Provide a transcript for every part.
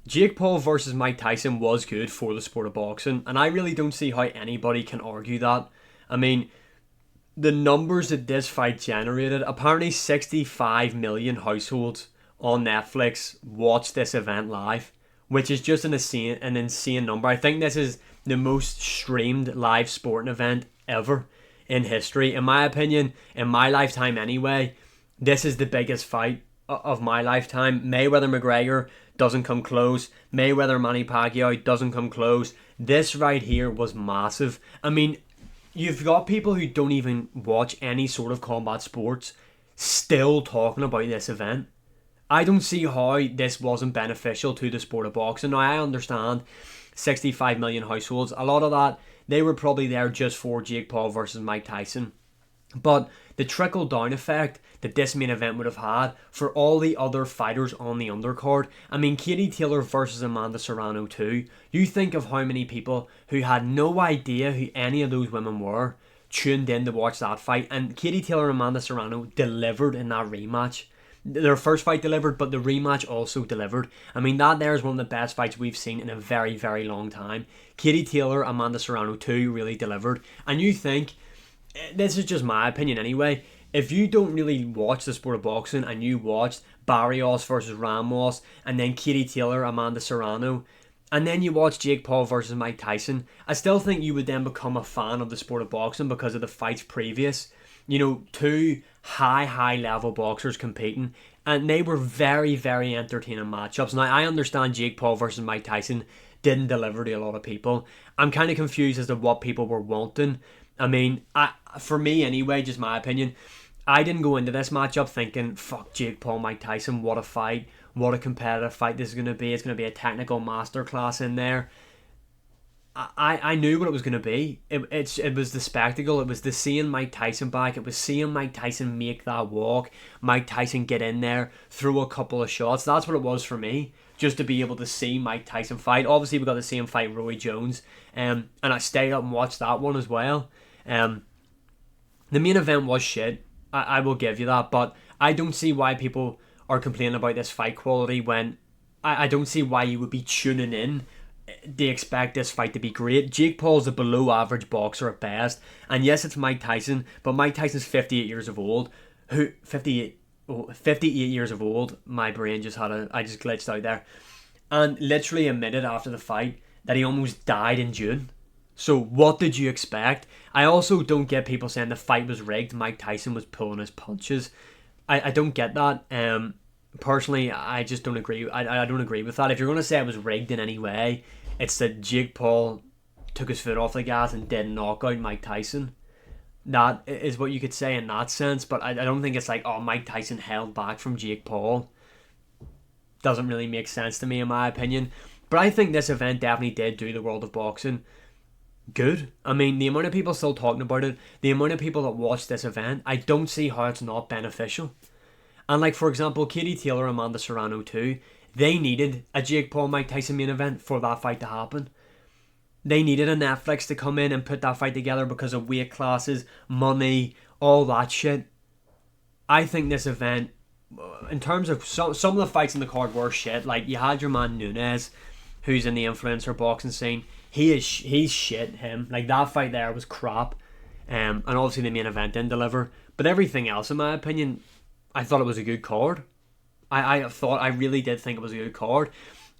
Jake Paul versus Mike Tyson was good for the sport of boxing, and I really don't see how anybody can argue that. I mean, the numbers that this fight generated, apparently 65 million households on Netflix watched this event live, which is just an insane number. I think this is the most streamed live sporting event ever in history. In my opinion, in my lifetime anyway, this is the biggest fight of my lifetime. Mayweather McGregor doesn't come close. Mayweather Manny Pacquiao doesn't come close. This right here was massive. I mean, you've got people who don't even watch any sort of combat sports still talking about this event. I don't see how this wasn't beneficial to the sport of boxing. Now, I understand 65 million households. A lot of that, they were probably there just for Jake Paul versus Mike Tyson. But the trickle down effect that this main event would have had for all the other fighters on the undercard. I mean, Katie Taylor versus Amanda Serrano too. You think of how many people who had no idea who any of those women were tuned in to watch that fight. And Katie Taylor and Amanda Serrano delivered in that rematch. Their first fight delivered, but the rematch also delivered. I mean, that there is one of the best fights we've seen in a very, very long time. Katie Taylor, Amanda Serrano too really delivered. And you think, this is just my opinion anyway, if you don't really watch the sport of boxing and you watched Barrios versus Ramos and then Katie Taylor, Amanda Serrano, and then you watch Jake Paul versus Mike Tyson, I still think you would then become a fan of the sport of boxing because of the fights previous. You know, two high level boxers competing, and they were very, very entertaining matchups. Now, I understand Jake Paul versus Mike Tyson didn't deliver to a lot of people. I'm kind of confused as to what people were wanting. I mean, for me anyway, just my opinion, I didn't go into this matchup thinking, fuck Jake Paul, Mike Tyson, what a fight, what a competitive fight this is going to be. It's going to be a technical masterclass in there. I knew what it was going to be. It was the spectacle. It was the seeing Mike Tyson back. It was seeing Mike Tyson make that walk. Mike Tyson get in there, throw a couple of shots. That's what it was for me. Just to be able to see Mike Tyson fight. Obviously, we got to see him fight Roy Jones. And I stayed up and watched that one as well. The main event was shit. I will give you that. But I don't see why people are complaining about this fight quality when I don't see why you would be tuning in. They expect this fight to be great. Jake Paul's a below average boxer at best. And yes, it's Mike Tyson, but Mike Tyson's 58 years of old. 58 years of old. My brain just I just glitched out there. And literally admitted after the fight that he almost died in June. So what did you expect? I also don't get people saying the fight was rigged. Mike Tyson was pulling his punches. I don't get that. Personally, I just don't agree. I don't agree with that. If you're going to say it was rigged in any way, it's that Jake Paul took his foot off the gas and did knock out Mike Tyson. That is what you could say in that sense. But I don't think it's like, oh, Mike Tyson held back from Jake Paul. Doesn't really make sense to me in my opinion. But I think this event definitely did do the world of boxing good. I mean, the amount of people still talking about it, the amount of people that watched this event, I don't see how it's not beneficial. And like, for example, Katie Taylor, Amanda Serrano too, they needed a Jake Paul, Mike Tyson main event for that fight to happen. They needed a Netflix to come in and put that fight together because of weight classes, money, all that shit. I think this event, in terms of some of the fights in the card were shit. Like, you had your man Nunes, who's in the influencer boxing scene. He's shit, him. Like, that fight there was crap. And obviously the main event didn't deliver. But everything else, in my opinion, I thought it was a good card. I really did think it was a good card.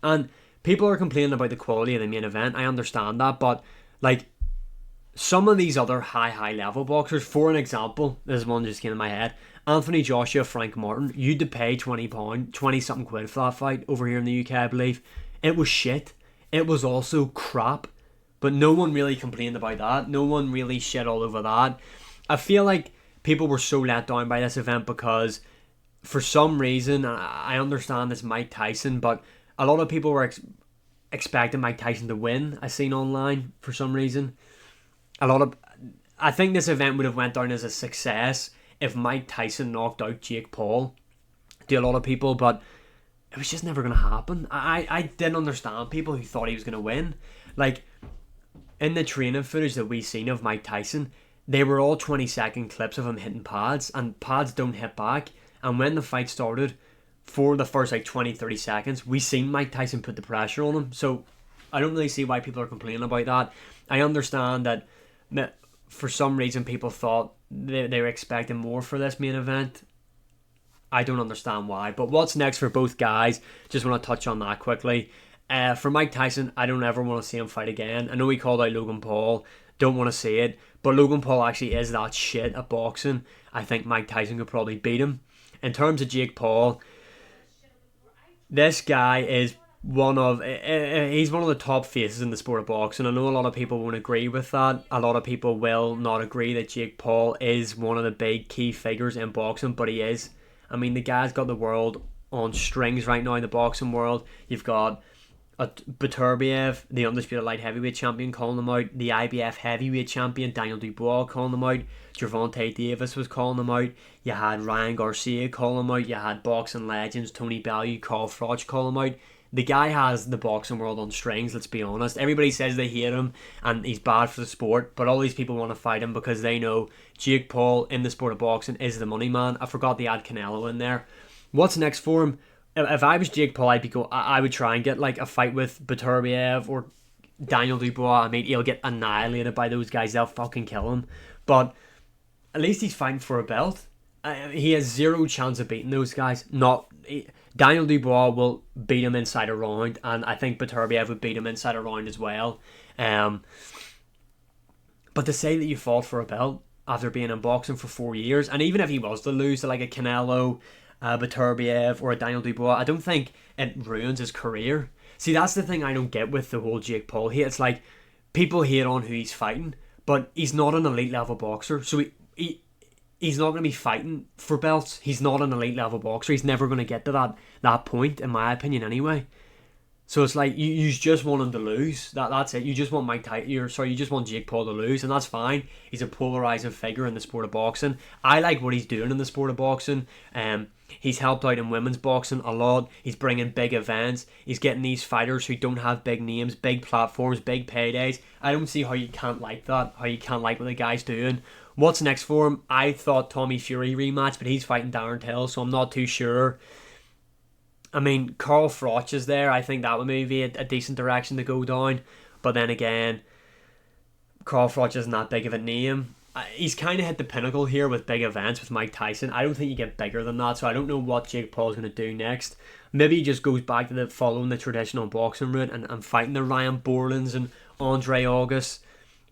And people are complaining about the quality of the main event. I understand that. But, like, some of these other high level boxers, for an example, this one just came in my head, Anthony Joshua, Frank Martin, you'd to pay £20, 20 something quid for that fight over here in the UK, I believe. It was shit. It was also crap. But no one really complained about that. No one really shit all over that. I feel like people were so let down by this event because for some reason, I understand it's Mike Tyson, but a lot of people were expecting Mike Tyson to win, I seen online for some reason. I think this event would have went down as a success if Mike Tyson knocked out Jake Paul to a lot of people, but it was just never going to happen. I didn't understand people who thought he was going to win. Like, in the training footage that we seen of Mike Tyson, they were all 20-second clips of him hitting pads, and pads don't hit back. And when the fight started, for the first like 20, 30 seconds, we seen Mike Tyson put the pressure on him. So I don't really see why people are complaining about that. I understand that for some reason people thought they were expecting more for this main event. I don't understand why. But what's next for both guys? Just want to touch on that quickly. For Mike Tyson, I don't ever want to see him fight again. I know he called out Logan Paul. Don't want to see it. But Logan Paul actually is that shit at boxing. I think Mike Tyson could probably beat him. In terms of Jake Paul, this guy is he's one of the top faces in the sport of boxing. I know a lot of people won't agree with that. A lot of people will not agree that Jake Paul is one of the big key figures in boxing, but he is. I mean, the guy's got the world on strings right now in the boxing world. You've got Beterbiev, the undisputed light heavyweight champion, calling him out. The IBF heavyweight champion, Daniel Dubois, calling him out. Gervonta Davis was calling him out. You had Ryan Garcia calling him out. You had boxing legends Tony Bellew, Carl Froch calling him out. The guy has the boxing world on strings, let's be honest. Everybody says they hate him and he's bad for the sport, but all these people want to fight him because they know Jake Paul in the sport of boxing is the money man. I forgot to add Canelo in there. What's next for him? If I was Jake Paul, I would try and get like a fight with Beterbiev or Daniel Dubois. I mean, he'll get annihilated by those guys. They'll fucking kill him. But at least he's fighting for a belt. He has zero chance of beating those guys. Daniel Dubois will beat him inside a round, and I think Beterbiev would beat him inside a round as well. But to say that you fought for a belt after being in boxing for 4 years, and even if he was to lose to like a Canelo, Beterbiev or a Daniel Dubois, I don't think it ruins his career. See, that's the thing I don't get with the whole Jake Paul hate. It's like people hate on who he's fighting, but he's not an elite level boxer, so he's not going to be fighting for belts. He's not an elite level boxer. He's never going to get to that point, in my opinion, anyway. So it's like you just want him to lose. That's it. You just want you just want Jake Paul to lose, and that's fine. He's a polarizing figure in the sport of boxing. I like what he's doing in the sport of boxing. He's helped out in women's boxing a lot. He's bringing big events. He's getting these fighters who don't have big names, big platforms, big paydays. I don't see how you can't like that. How you can't like what the guy's doing. What's next for him? I thought Tommy Fury rematch, but he's fighting Darren Till, so I'm not too sure. I mean, Carl Froch is there. I think that would maybe be a decent direction to go down. But then again, Carl Froch isn't that big of a name. He's kind of hit the pinnacle here with big events with Mike Tyson. I don't think you get bigger than that, so I don't know what Jake Paul's going to do next. Maybe he just goes back to following the traditional boxing route and fighting the Ryan Borlands and Andre August.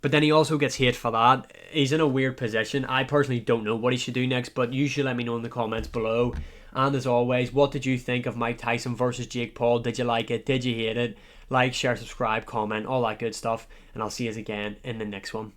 But then he also gets hate for that. He's in a weird position. I personally don't know what he should do next, but you should let me know in the comments below. And as always, what did you think of Mike Tyson versus Jake Paul? Did you like it? Did you hate it? Like, share, subscribe, comment, all that good stuff. And I'll see you again in the next one.